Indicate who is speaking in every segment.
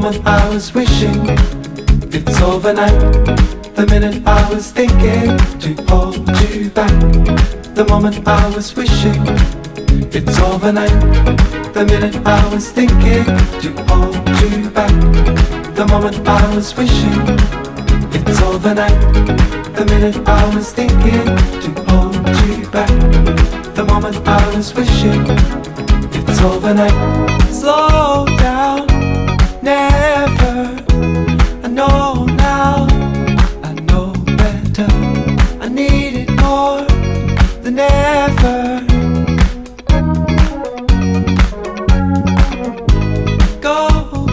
Speaker 1: moment I was wishing it's overnight. The minute I was thinking to hold you back. The moment I was wishing it's overnight. The minute I was thinking to hold you back. The moment I was wishing it's overnight. The minute I was thinking to hold you back. The moment I was wishing it's overnight. Slow down, never. I know now, I know better. I need it more than ever. Go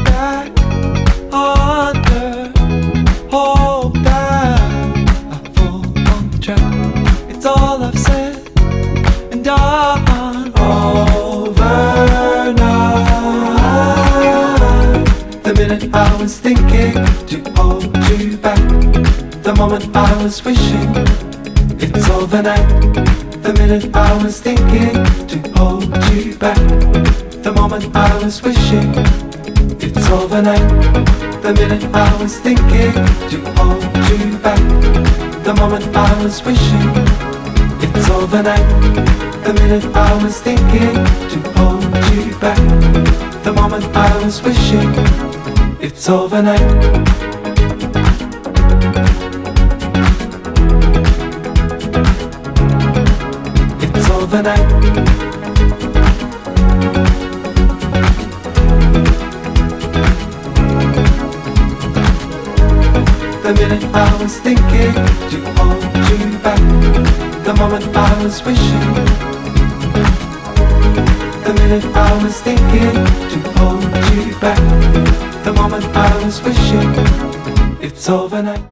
Speaker 1: back under, hope that I fall on the track. It's all I've said and done overnight. The minute I was thinking to hold you back. The moment I was wishing it's overnight. The minute I was thinking to hold you back. The moment I was wishing it's overnight. The minute I was thinking to hold you back. The moment I was wishing it's overnight. The minute I was thinking to hold you back. The moment I was wishing it's overnight. It's overnight. The minute I was thinking to hold you back. The moment I was wishing. The minute I was thinking to hold you back. The moment I was wishing it's overnight.